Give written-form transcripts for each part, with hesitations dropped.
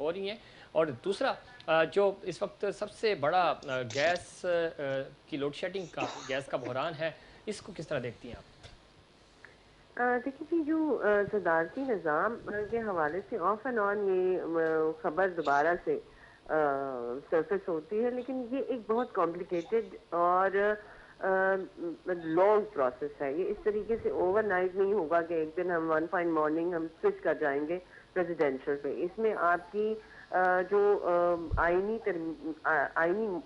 ہو رہی ہیں؟ اور دوسرا جو اس وقت سب سے بڑا گیس کی لوڈ شیڈنگ کا گیس کا بحران ہے، اس کو کس طرح دیکھتی ہیں آپ؟ دیکھیے جی، جو صدارتی نظام کے حوالے سے آف اینڈ آن یہ خبر دوبارہ سے سرفس ہوتی ہے، لیکن یہ ایک بہت کمپلیکیٹڈ اور لانگ پروسیس ہے. یہ اس طریقے سے اوور نائٹ نہیں ہوگا کہ ایک دن ہم ون فائن مارننگ ہم سوئچ کر جائیں گے پریزیڈینشل پہ. اس میں آپ کی جو آئینی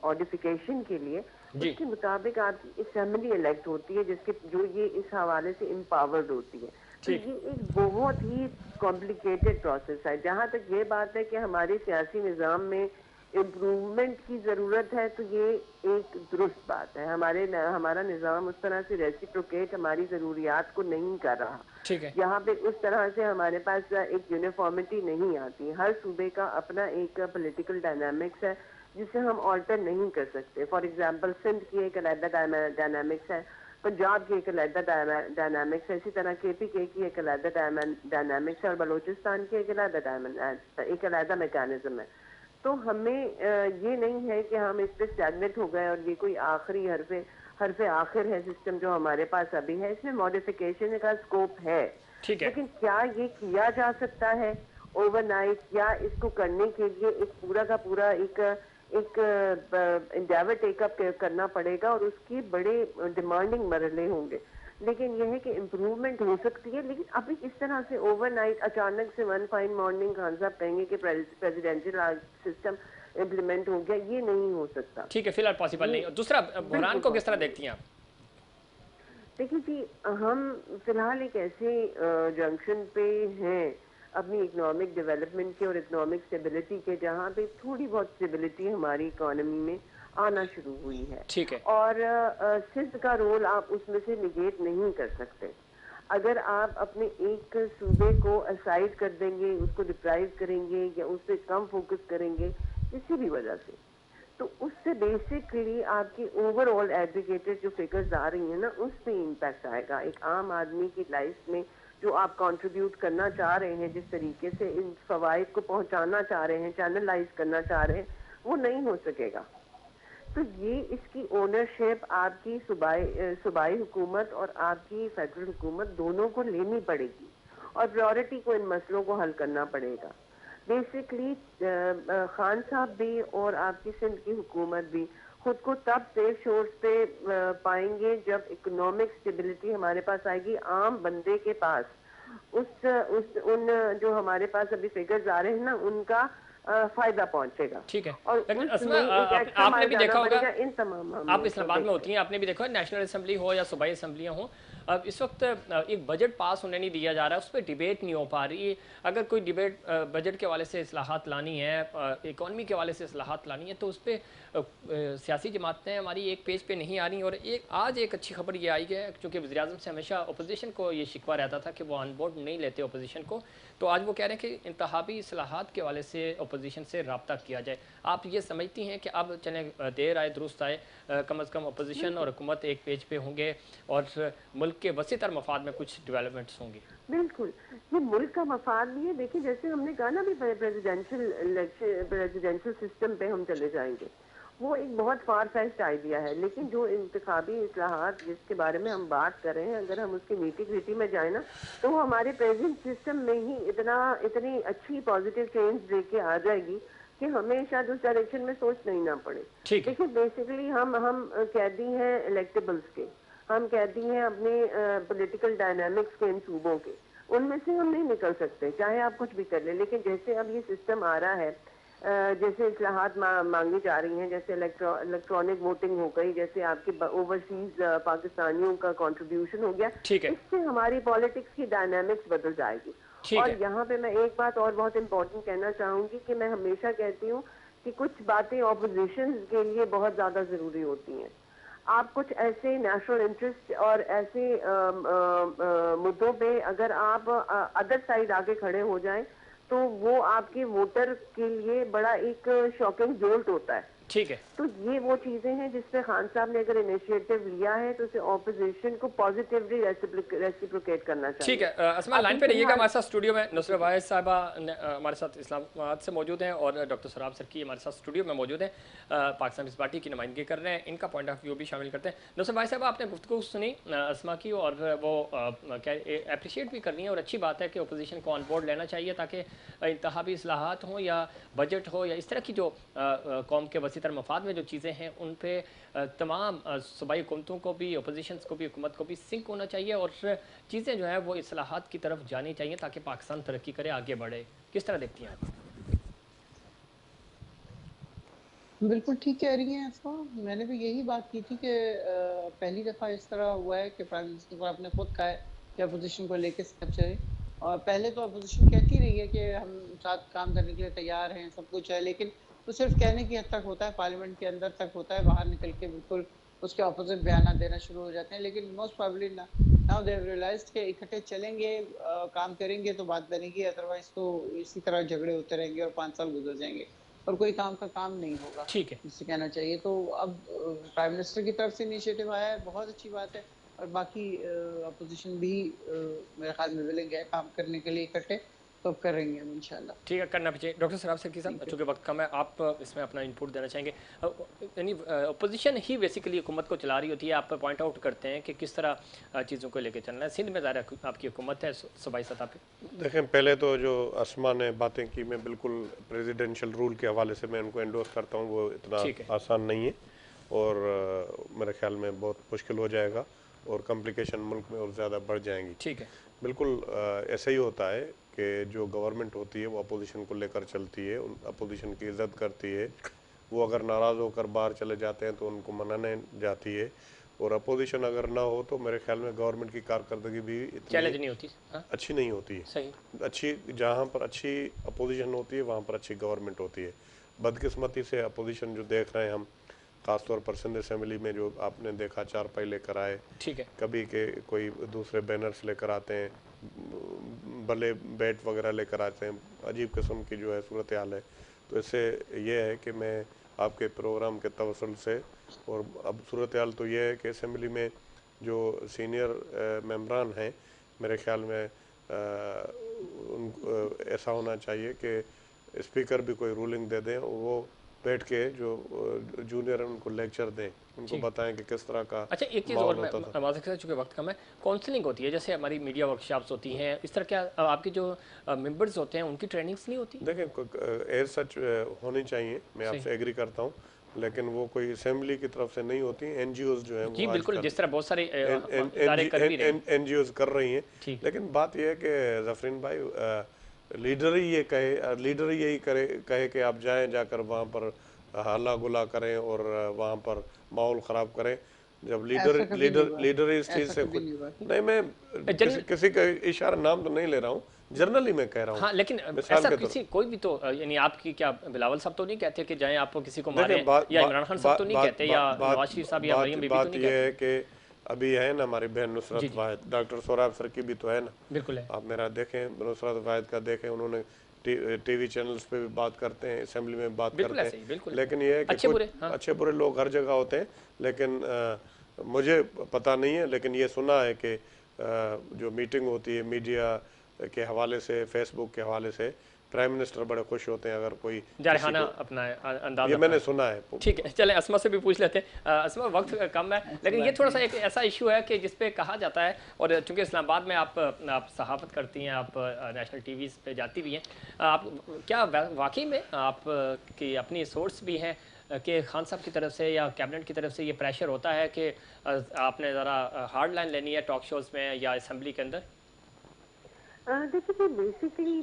ماڈیفیکیشن کے لیے جی اس کے مطابق آپ کی اسمبلی الیکٹ ہوتی ہے، جس کے جو یہ اس حوالے سے امپاورڈ ہوتی ہے. تو ٹھیک. یہ ایک بہت ہی کمپلیکیٹڈ پروسیس ہے. جہاں تک یہ بات ہے کہ ہمارے سیاسی نظام میں امپروومنٹ کی ضرورت ہے، تو یہ ایک درست بات ہے. ہمارا نظام اس طرح سے ریسیپروکیٹ ہماری ضروریات کو نہیں کر رہا. ٹھیک ہے. یہاں پہ اس طرح سے ہمارے پاس ایک یونیفارمٹی نہیں آتی. ہر صوبے کا اپنا ایک پولیٹیکل ڈائنامکس ہے جسے ہم آلٹر نہیں کر سکتے. فار ایگزامپل سندھ کی ایک علیحدہ ڈائنامکس ہے، پنجاب کی ایک علیحدہ ڈائنامکس ہے، اسی طرح کے پی کے کی ایک علیحدہ ڈائنامکس ہے، اور بلوچستان کی ایک علیحدہ میکانزم ہے. تو ہمیں یہ نہیں ہے کہ ہم اس پہ اسٹیگنٹ ہو گئے اور یہ کوئی آخری حرف آخر ہے سسٹم جو ہمارے پاس ابھی ہے. اس میں ماڈیفیکیشن کا اسکوپ ہے، ٹھیک ہے. لیکن کیا یہ کیا جا سکتا ہے اوور نائٹ، یا اس کو کرنے کے لیے ایک پورا کا پورا ایک انڈیور ٹیک اپ کرنا پڑے گا، اور اس کی بڑے ڈیمانڈنگ مرحلے ہوں گے. لیکن یہ ہے کہ امپروومنٹ ہو سکتی ہے. لیکن ابھی اس طرح سے اوور نائٹ اچانک سے ون فائن مارننگ خان صاحب کہیں گے کہ پریزیڈینشل سسٹم امپلیمنٹ ہو گیا، یہ نہیں ہو سکتا. ٹھیک ہے، فی الحال پاسبل نہیں. دوسرا بحران کو کس طرح دیکھتی ہیں آپ؟ دیکھیے جی، ہم فی الحال ایک ایسے جنکشن پہ ہیں اپنی اکنامک ڈیولپمنٹ کے اور اکنامک اسٹیبلٹی کے، جہاں پہ تھوڑی بہت اسٹیبلٹی ہماری اکانومی میں آنا شروع ہوئی ہے. ٹھیک ہے. اور سندھ کا رول آپ اس میں سے نگیٹ نہیں کر سکتے. اگر آپ اپنے ایک صوبے کو اسائڈ کر دیں گے، اس کو ڈپرائیو کریں گے یا اس پہ کم فوکس کریں گے کسی بھی وجہ سے، تو اس سے بیسکلی آپ کی اوور آل ایگریگیٹڈ جو فگرز آ رہی ہیں نا، اس پہ امپیکٹ آئے گا. ایک عام آدمی کی لائف میں جو آپ کنٹریبیوٹ کرنا چاہ رہے ہیں، جس طریقے سے ان فوائد کو پہنچانا چاہ رہے ہیں، چینلائز کرنا چاہ رہے ہیں، وہ نہیں ہو سکے گا. تو یہ اس کی اونرشپ آپ کی صوبائی حکومت اور آپ کی فیڈرل حکومت دونوں کو لینی پڑے گی، اور پریورٹی کو ان مسئلوں کو حل کرنا پڑے گا. بیسکلی خان صاحب بھی اور آپ کی سندھ کی حکومت بھی خود کو تب سیف شورس پہ پائیں گے جب اکنامک اسٹیبلٹی ہمارے پاس آئے گی. عام بندے کے پاس ان جو ہمارے پاس ابھی فگرز آ رہے ہیں نا، ان کا فائدہ پہنچے گا. ٹھیک ہے. اور لیکن اس میں ایک ایکسٹرا آپ نے مائل بھی جانا دیکھا پڑے ہوگا، گا ان تمام آپ اسلام آباد میں ہوتی ہیں، آپ نے بھی دیکھا ہے نیشنل اسمبلی ہو یا صوبائی اسمبلیاں ہوں، اب اس وقت ایک بجٹ پاس ہونے نہیں دیا جا رہا ہے، اس پہ ڈیبیٹ نہیں ہو پا رہی. اگر کوئی ڈیبیٹ بجٹ کے حوالے سے اصلاحات لانی ہے، اکانومی کے حوالے سے اصلاحات لانی ہے، تو اس پہ سیاسی جماعتیں ہماری ایک پیج پہ نہیں آ رہی. اور آج ایک اچھی خبر یہ آئی ہے، چونکہ وزیر اعظم سے ہمیشہ اپوزیشن کو یہ شکوہ رہتا تھا کہ وہ آن بورڈ نہیں لیتے اپوزیشن کو، تو آج وہ کہہ رہے ہیں کہ انتخابی اصلاحات کے حوالے سے اپوزیشن سے رابطہ کیا جائے. آپ یہ سمجھتی ہیں کہ اب چلیں دیر آئے درست آئے، کم از کم اپوزیشن اور حکومت ایک پیج پہ ہوں گے اور ملک کے وسیع تر مفاد میں کچھ ڈیولپمنٹس ہوں گی؟ بالکل، یہ ملک کا مفاد بھی ہے. دیکھیں جیسے ہم نے کہا نا، بھی پریزیڈینشل سسٹم پہ ہم چلے جائیں گے، وہ ایک بہت فار فیچڈ آئیڈیا ہے. لیکن جو انتخابی اصلاحات جس کے بارے میں ہم بات کر رہے ہیں، اگر ہم اس کی نیٹی گریٹی میں جائیں نا، تو وہ ہمارے پریزنٹ سسٹم میں ہی اتنی اچھی پازیٹیو چینج دے کے آ جائے گی کہ ہمیں شاید اس ڈائریکشن میں سوچ نہیں نہ پڑے. دیکھیں بیسیکلی ہم قیدی ہیں الیکٹیبلز کے، ہم قیدی ہیں اپنے پولیٹیکل ڈائنامکس کے ان صوبوں کے. ان میں سے ہم نہیں نکل سکتے چاہے آپ کچھ بھی کر لیں. لیکن جیسے اب یہ سسٹم آ رہا ہے، جیسے اصلاحات مانگی جا رہی ہیں، جیسے الیکٹرانک ووٹنگ ہو گئی، جیسے آپ کے اوورسیز پاکستانیوں کا کنٹریبیوشن ہو گیا، اس سے ہماری پالیٹکس کی ڈائنامکس بدل جائے گی. اور یہاں پہ میں ایک بات اور بہت امپورٹنٹ کہنا چاہوں گی کہ میں ہمیشہ کہتی ہوں کہ کچھ باتیں اپوزیشن کے لیے بہت زیادہ ضروری ہوتی ہیں. آپ کچھ ایسے نیشنل انٹرسٹ اور ایسے مدوں پہ اگر آپ ادر سائڈ آ کے کھڑے ہو جائیں، تو وہ آپ کے ووٹر کے لیے بڑا ایک شاکنگ جولٹ ہوتا ہے. ٹھیک ہے. تو یہ وہ چیزیں ہیں جس پہ خان صاحب نے اگر انیشیٹو لیا ہے تو اسے اپوزیشن کو پازیٹیولی ریسیپروکیٹ کرنا چاہیے. ٹھیک ہے اسما لائن پہ رہیے گا ہمارے ساتھ اسٹوڈیو میں. نصرت واحد صاحبہ ہمارے ساتھ اسلام آباد سے موجود ہیں اور ڈاکٹر سراب سرکی ہمارے ساتھ اسٹوڈیو میں موجود ہیں, پاکستان پیپلز پارٹی کی نمائندگی کر رہے ہیں, ان کا پوائنٹ آف ویو بھی شامل کرتے ہیں. نصرت واحد صاحبہ آپ نے گفتگو سنی اسما کی اور وہ اپریشیٹ بھی کرنی ہے اور اچھی بات ہے کہ اپوزیشن کو آن بورڈ لینا چاہیے تاکہ انتخابی اصلاحات ہوں یا بجٹ ہو یا اس طرح کی جو قوم کے وسیع تر مفاد میں جو چیزیں ہیں ان پہ تمام صوبائی حکومتوں کو بھی اپوزیشنس کو بھی حکومت کو بھی سنک ہونا چاہیے اور چیزیں جو ہیں وہ اصلاحات کی طرف جانی چاہیے تاکہ پاکستان ترقی کرے, آگے بڑھے. کس طرح دیکھتی ہیں آپ؟ بالکل ٹھیک کہہ رہی ہیں اسما. میں نے بھی یہی بات کی تھی کہ پہلی دفعہ اس طرح ہوا ہے کہ پرائم منسٹر صاحب نے خود کہا ہے کہ اپوزیشن کو لے کے سب چلے, اور پہلے تو اپوزیشن کہتی رہی ہے کہ ہم ساتھ کام کرنے کے لیے تیار ہیں, سب کچھ ہے, لیکن تو صرف کہنے کی حد تک ہوتا ہے, پارلیمنٹ کے اندر تک ہوتا ہے, باہر نکل کے بالکل اس کے اپوزٹ بیانات دینا شروع ہو جاتے ہیں. لیکن most probably now they have realised کہ اکٹھے چلیں گے, کام کریں گے تو بات بنے گی, ادروائز تو اسی طرح جھگڑے ہوتے رہیں گے اور 5 سال گزر جائیں گے اور کوئی کام کا کام نہیں ہوگا, ٹھیک ہے, جس سے کہنا چاہیے. تو اب پرائم منسٹر کی طرف سے انیشیٹو آیا ہے, بہت اچھی بات ہے, اور باقی اپوزیشن بھی میرے خیال میں ولنگ ہے کام کرنے کے لیے اکٹھے, تو اب کریں گے ہم انشاءاللہ. ٹھیک ہے, کرنا بھی چاہیے. ڈاکٹر سراب سرکی صاحب چونکہ وقت کم ہے, آپ اس میں اپنا انپوٹ دینا چاہیں گے. یعنی اپوزیشن ہی بیسیکلی حکومت کو چلا رہی ہوتی ہے, آپ پوائنٹ آؤٹ کرتے ہیں کہ کس طرح چیزوں کو لے کے چلنا ہے. سندھ میں ظاہر آپ کی حکومت ہے صوبائی سطح پہ. دیکھیں پہلے تو جو اسما نے باتیں کی, میں بالکل پریزیڈنشل رول کے حوالے سے میں ان کو انڈورس کرتا ہوں, وہ اتنا آسان نہیں ہے اور میرے خیال میں بہت مشکل ہو جائے گا اور کمپلیکیشن ملک میں اور زیادہ بڑھ جائیں گی. ٹھیک ہے, بالکل ایسا ہی ہوتا ہے کہ جو گورنمنٹ ہوتی ہے وہ اپوزیشن کو لے کر چلتی ہے, اپوزیشن کی عزت کرتی ہے. وہ اگر ناراض ہو کر باہر چلے جاتے ہیں تو ان کو منانے جاتی ہے, اور اپوزیشن اگر نہ ہو تو میرے خیال میں گورنمنٹ کی کارکردگی بھی چیلنج نہیں ہوتی, اچھی نہیں ہوتی ہے. صحیح, اچھی جہاں پر اچھی اپوزیشن ہوتی ہے وہاں پر اچھی گورنمنٹ ہوتی ہے. بدقسمتی سے اپوزیشن جو دیکھ رہے ہیں ہم, خاص طور پر سندھ اسمبلی میں جو آپ نے دیکھا چارپائی لے کر آئے, ٹھیک ہے, کبھی کہ کوئی دوسرے بینرز لے کر آتے ہیں, بلے بیٹ وغیرہ لے کر آتے ہیں, عجیب قسم کی جو ہے صورتحال ہے. تو اس سے یہ ہے کہ میں آپ کے پروگرام کے توسل سے, اور اب صورتحال تو یہ ہے کہ اسمبلی میں جو سینئر ممبران ہیں میرے خیال میں ایسا ہونا چاہیے کہ اسپیکر بھی کوئی رولنگ دے دیں, وہ بیٹھ کے جو جونیئر ہیں ان کو لیکچر دیں, ان کو بتائیں کہ کس طرح کا اچھا. ایک چیز اور میں واضح کرتا چونکہ وقت کم ہے, کاؤنسلنگ ہوتی ہے جیسے ہماری میڈیا ورکشاپس ہوتی ہیں, اس طرح کیا آپ کے جو ممبرز ہوتے ہیں ان کی ٹریننگس نہیں ہوتی؟ دیکھیں ایز سچ ہونی چاہیے, میں آپ سے ایگری کرتا ہوں, لیکن وہ کوئی اسمبلی کی طرف سے نہیں ہوتی, این جی اوز جو ہیں جی وہ بالکل, جس طرح بہت سارے ادارے کر بھی رہے ہیں, این جی اوز کر رہی ہیں. لیکن بات یہ ہے کہ ظفرین بھائی, لیڈر ہی یہ کہے, لیڈر ہی یہی کہے کہ آپ جائیں, جا کر وہاں پر ہلا گلا کریں اور وہاں پر ماحول خراب کریں. جب لیڈر اس چیز سے نہیں, میں کسی کا اشارہ نام تو نہیں لے رہا ہوں, جنرلی میں کہہ رہا ہوں. ہاں لیکن ایسا کسی کوئی بھی تو, یعنی آپ کی کیا بلاول صاحب تو نہیں کہتے کہ جائیں آپ کسی کو ماریں, یا عمران خان صاحب تو نہیں کہتے, یا نواز شریف صاحب یا مریم بی بی تو نہیں کہتے. بات یہ ہے کہ ابھی ہے نا ہماری بہن نصرت واحد, ڈاکٹر سوراب سرکی بھی تو ہے نا, بالکل ہے, آپ میرا دیکھیں نصرت واحد کا دیکھیں, انہوں نے ٹی وی چینلز پہ بھی بات کرتے ہیں, اسمبلی میں بات کرتے ہیں, لیکن یہ ہے کہ اچھے برے لوگ ہر جگہ ہوتے ہیں. لیکن مجھے پتہ نہیں ہے, لیکن یہ سنا ہے کہ جو میٹنگ ہوتی ہے میڈیا کے حوالے سے, فیس بک کے حوالے سے, پرائم منسٹر بڑے خوش ہوتے ہیں اگر کوئی جارحانہ اپنا انداز, یہ میں نے سنا ہے. ٹھیک ہے, چلیں اسما سے بھی پوچھ لیتے ہیں. اسما وقت کم ہے, لیکن یہ تھوڑا سا ایک ایسا ایشو ہے کہ جس پہ کہا جاتا ہے, اور چونکہ اسلام آباد میں آپ صحافت کرتی ہیں, آپ نیشنل ٹی ویز پہ جاتی بھی ہیں, آپ کیا واقعی میں آپ کی اپنی سورس بھی ہیں کہ خان صاحب کی طرف سے یا کیبنٹ کی طرف سے یہ پریشر ہوتا ہے کہ آپ نے ذرا ہارڈ لائن لینی ہے ٹاک شوز میں یا اسمبلی کے اندر؟ دیکھیے بیسیکلی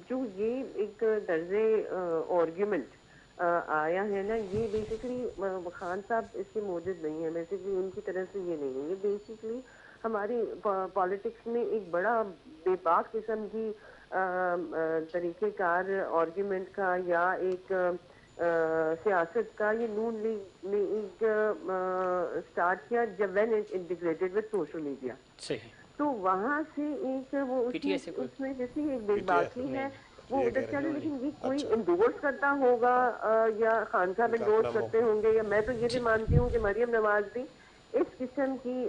جو یہ ایک طرز آرگیومنٹ آیا ہے نا, یہ بیسیکلی خان صاحب اس کے موجود نہیں ہیں, بیسیکلی ان کی طرف سے یہ نہیں ہے. یہ بیسیکلی ہماری پالیٹکس میں ایک بڑا بے باک قسم کی طریقہ کار آرگیومنٹ کا یا ایک سیاست کا یہ نون لیگ نے ایک اسٹارٹ کیا جب when integrated with social media. صحیح, تو وہاں سے ایک وہ اس میں جیسے ایک بے باکی ہے, وہ یہ ادھر کہہ رہے چلے، ہیں لیکن یہ اچھا کوئی انڈورس کرتا ہوگا یا خان صاحب ان کا انڈورس اپنا کرتے ہوں گے، یا میں تو یہ بھی جی مانتی ہوں کہ مریم نواز بھی اس قسم کی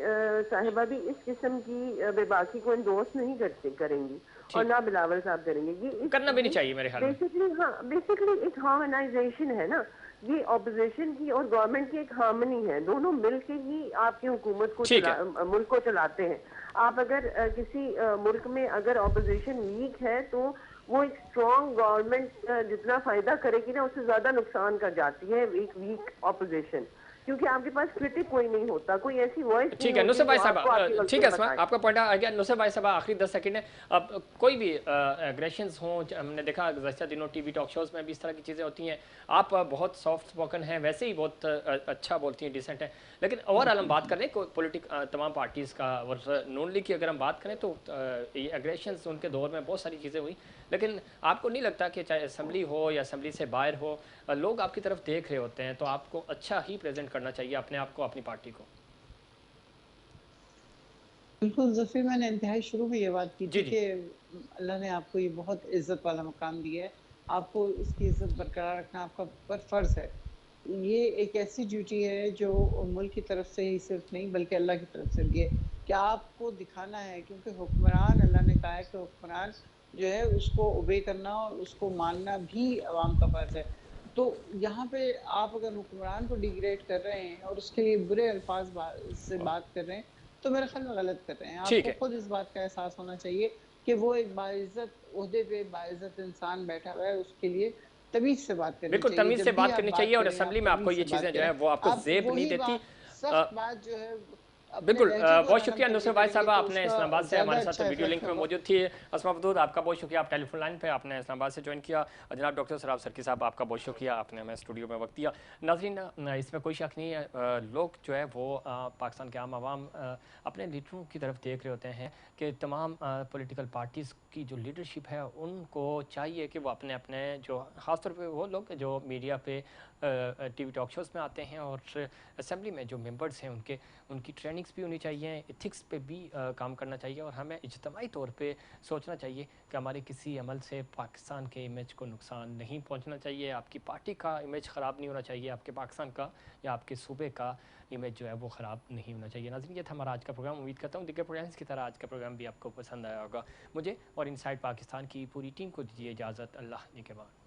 صاحبہ بھی اس قسم کی بے باکی کو انڈورس نہیں کریں گی، اور ٹھیک نہ بلاول صاحب کریں گے. کرنا بھی یہ نہیں چاہیے میرے خیال میں. بیسکلی، ہاں بیسکلی ایک ہارمونائزیشن ہے نا، یہ اپوزیشن کی اور گورنمنٹ کی ایک ہارمنی ہے، دونوں مل کے ہی آپ کی حکومت کو ٹھیک ہے ملک کو چلاتے ہیں. آپ اگر کسی ملک میں اگر اپوزیشن ویک ہے تو وہ ایک اسٹرانگ گورنمنٹ جتنا فائدہ کرے گی نا اس سے زیادہ نقصان کر جاتی ہے ایک ویک اپوزیشن، کیونکہ آپ کے پاس کرٹک کوئی نہیں ہوتا، کوئی ایسی وائس نہیں ٹھیک ہے ہوتی نصرت بھائی جو آپ کو آپ کی صاحبہ، ٹھیک غلطیاں ہے اسما بتائے. آپ کا پوائنٹ آ گیا. نصرت بھائی صاحبہ آخری 10 سیکنڈ ہے. اب کوئی بھی ایگریشنز ہوں، ہم نے دیکھا گزشتہ دنوں ٹی وی ٹاک شوز میں بھی اس طرح کی چیزیں ہوتی ہیں. آپ بہت سافٹ اسپوکن ہیں، ویسے ہی بہت اچھا بولتی ہیں، ڈیسنٹ ہیں، لیکن اوور آل ہم بات کر رہے ہیں تمام پارٹیز کا، اور نون لیگ کی اگر ہم بات کریں تو یہ ایگریشنز ان کے دور میں بہت ساری چیزیں ہوئی، لیکن آپ کو نہیں لگتا کہ چاہے اسمبلی ہو یا اسمبلی سے باہر ہو، لوگ آپ کی طرف دیکھ رہے ہوتے ہیں، تو آپ کو اچھا ہی پریزنٹ کرنا چاہیے اپنے آپ کو، اپنی پارٹی کو؟ بالکل ظفیر، میں نے انتہائی شروع میں یہ بات کی جی تھی جی کہ اللہ نے آپ کو یہ بہت عزت والا مقام دیا ہے، آپ کو اس کی عزت برقرار رکھنا آپ کا پر فرض ہے. یہ ایک ایسی ڈیوٹی ہے جو ملک کی طرف سے ہی صرف نہیں بلکہ اللہ کی طرف سے بھی ہے کہ آپ کو دکھانا ہے، کیونکہ حکمران، اللہ نے کہا ہے کہ حکمران جو ہے اس کو اوبے کرنا اور اس کو ماننا بھی عوام کا فرض ہے. تو یہاں پہ آپ اگر حکمران کو ڈیگریڈ کر رہے ہیں اور اس کے لیے برے الفاظ سے بات کر رہے ہیں تو میرے خیال میں غلط کر رہے ہیں. آپ ٹھیک کو ہے. خود اس بات کا احساس ہونا چاہیے کہ وہ ایک باعزت عہدے پہ باعزت انسان بیٹھا ہوا ہے، اس کے لیے تمیز سے بات کرنی بالکل چاہیے. تمیز جب سے بھی بات آپ کرنی چاہیے، بات اور کریں اسمبلی آپ میں آپ کو تمیز یہ سے چیزیں بات جو ہے کریں. وہ آپ کو آپ زیب نہیں وہی دیتی. بات، سخت بات جو ہے اپنے بالکل لہجے کو بہت نرم شکریہ کر کے نصرت بھائی کریں گے صاحبہ، تو آپ اس نے کا اسلام آباد سے زیادہ ہمارے ساتھ اچھا ویڈیو لنک افیکٹ میں ہوگا. موجود تھی. اسما مودود آپ کا بہت شکریہ، آپ ٹیلی فون لائن پہ آپ نے اسلام آباد سے جوائن کیا. جناب ڈاکٹر سراب سرکی صاحب آپ کا بہت شکریہ، آپ نے ہمیں اسٹوڈیو میں وقت دیا. ناظرین اس میں کوئی شک نہیں ہے، لوگ جو ہے وہ پاکستان کے عام عوام اپنے لیڈروں کی طرف دیکھ رہے ہوتے ہیں کہ تمام پولیٹیکل پارٹیز کی جو لیڈرشپ ہے ان کو چاہیے کہ وہ اپنے اپنے جو خاص طور پہ وہ لوگ جو میڈیا پہ ٹی وی ٹاک شوز میں آتے ہیں اور اسمبلی میں جو ممبرز ہیں ان کی ٹریننگز بھی ہونی چاہیے، ایتھکس پہ بھی کام کرنا چاہیے، اور ہمیں اجتماعی طور پہ سوچنا چاہیے کہ ہمارے کسی عمل سے پاکستان کے امیج کو نقصان نہیں پہنچنا چاہیے، آپ کی پارٹی کا امیج خراب نہیں ہونا چاہیے، آپ کے پاکستان کا یا آپ کے صوبے کا امیج جو ہے وہ خراب نہیں ہونا چاہیے. ناظرین یہ تھا ہمارا آج کا پروگرام. امید کرتا ہوں دیگر پروگرامز کی طرح آج کا پروگرام بھی آپ کو پسند آیا ہوگا. مجھے اور انسائیڈ پاکستان کی پوری ٹیم کو دیجیے اجازت. اللہ نگہبان.